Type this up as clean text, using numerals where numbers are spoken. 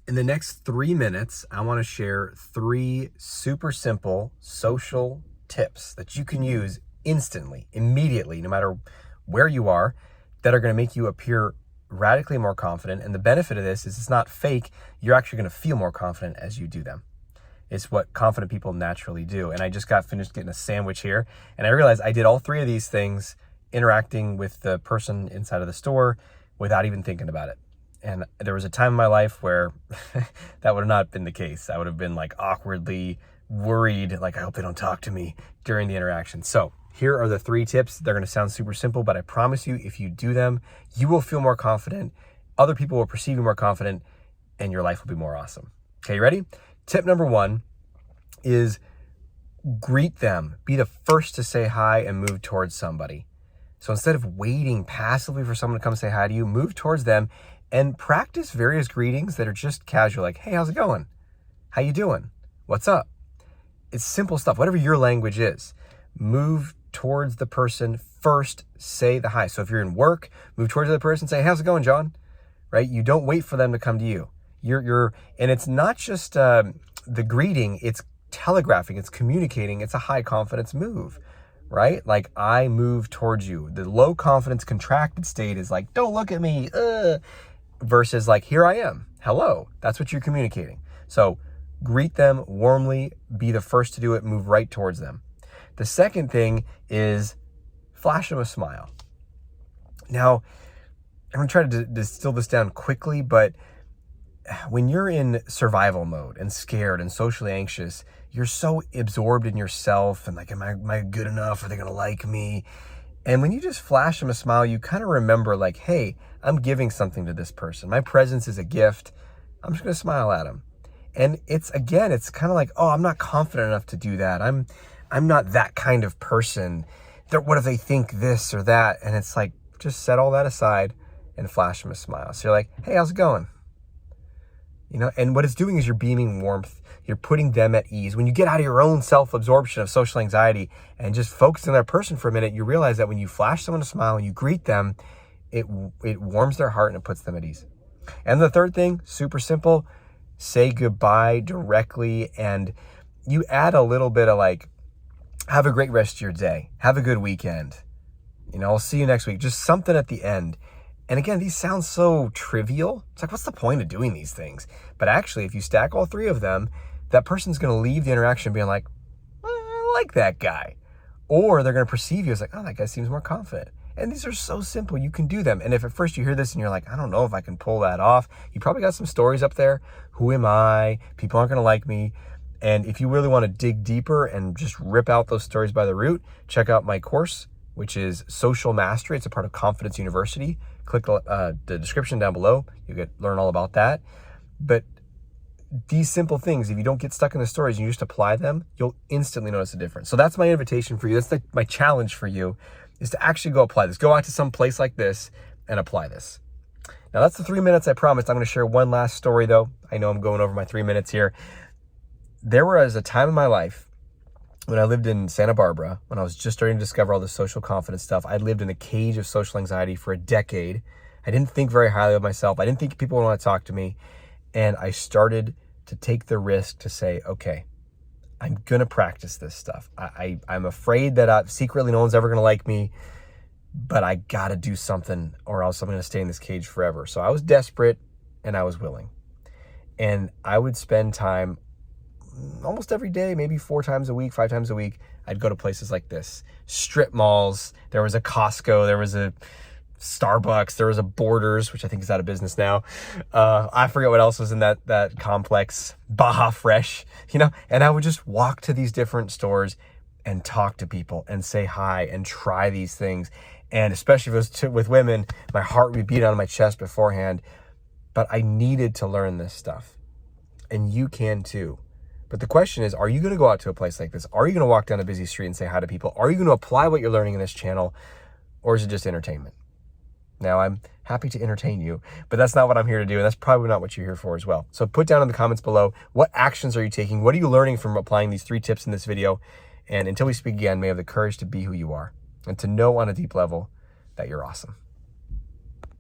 In the next 3 minutes, I want to share 3 super simple social tips that you can use instantly, immediately, no matter where you are, that are going to make you appear radically more confident. And the benefit of this is it's not fake. You're actually going to feel more confident as you do them. It's what confident people naturally do. And I just got finished getting a sandwich here, and I realized I did all 3 of these things interacting with the person inside of the store without even thinking about it. And there was a time in my life where that would have not been the case. I would have been like awkwardly worried, like I hope they don't talk to me during the interaction. So here are the 3 tips. They're going to sound super simple, but I promise you, if you do them, you will feel more confident. Other people will perceive you more confident, and your life will be more awesome. Okay, you ready? Tip number 1 is greet them. Be the first to say hi and move towards somebody. So instead of waiting passively for someone to come say hi to you, move towards them and practice various greetings that are just casual, like, hey, how's it going? How you doing? What's up? It's simple stuff, whatever your language is. Move towards the person first, say the hi. So if you're in work, move towards the other person, say, how's it going, John? Right? You don't wait for them to come to you. And it's not just the greeting, it's telegraphing, it's communicating, it's a high confidence move, right? Like, I move towards you. The low confidence contracted state is like, don't look at me, versus like, here I am, hello. That's what you're communicating. So greet them warmly, be the first to do it, move right towards them. The second thing is flash them a smile. Now, I'm gonna try to distill this down quickly, but when you're in survival mode and scared and socially anxious, you're so absorbed in yourself and like, am I good enough? Are they gonna like me? And when you just flash them a smile, you kind of remember like, hey, I'm giving something to this person. My presence is a gift. I'm just gonna smile at them. And it's kind of like, oh, I'm not confident enough to do that. I'm not that kind of person. What if they think this or that? And it's like, just set all that aside and flash them a smile. So you're like, hey, how's it going? And what it's doing is you're beaming warmth. You're putting them at ease. When you get out of your own self-absorption of social anxiety and just focus on that person for a minute, you realize that when you flash someone a smile and you greet them, it warms their heart and it puts them at ease. And the third thing, super simple, say goodbye directly, and you add a little bit of like, have a great rest of your day. Have a good weekend. I'll see you next week. Just something at the end. And again, these sound so trivial. It's like, what's the point of doing these things? But actually, if you stack all 3 of them, that person's going to leave the interaction being like, I like that guy. Or they're going to perceive you as like, oh, that guy seems more confident. And these are so simple. You can do them. And if at first you hear this and you're like, I don't know if I can pull that off, you probably got some stories up there. Who am I? People aren't going to like me. And if you really want to dig deeper and just rip out those stories by the root, check out my course, which is Social Mastery. It's a part of Confidence University. Click the description down below. You learn all about that. But these simple things, if you don't get stuck in the stories and you just apply them, you'll instantly notice a difference. So that's my invitation for you. That's my challenge for you, is to actually go apply this. Go out to some place like this and apply this. Now that's the 3 minutes I promised. I'm going to share one last story though. I know I'm going over my 3 minutes here. There was a time in my life when I lived in Santa Barbara, when I was just starting to discover all this social confidence stuff. I lived in a cage of social anxiety for a decade. I didn't think very highly of myself. I didn't think people would want to talk to me. And I started to take the risk to say, okay, I'm going to practice this stuff. I'm afraid that secretly no one's ever going to like me, but I got to do something or else I'm going to stay in this cage forever. So I was desperate and I was willing. And I would spend time almost every day, maybe 4 times a week, 5 times a week. I'd go to places like this, strip malls. There was a Costco. There was a Starbucks, there was a Borders, which I think is out of business now. I forget what else was in that complex, Baja Fresh, and I would just walk to these different stores and talk to people and say hi and try these things. And especially if it was with women, my heart would beat out of my chest beforehand, but I needed to learn this stuff, and you can too. But the question is, are you going to go out to a place like this? Are you going to walk down a busy street and say hi to people? Are you going to apply what you're learning in this channel, or is it just entertainment? Now, I'm happy to entertain you, but that's not what I'm here to do, and that's probably not what you're here for as well. So put down in the comments below, what actions are you taking? What are you learning from applying these 3 tips in this video? And until we speak again, may you have the courage to be who you are and to know on a deep level that you're awesome.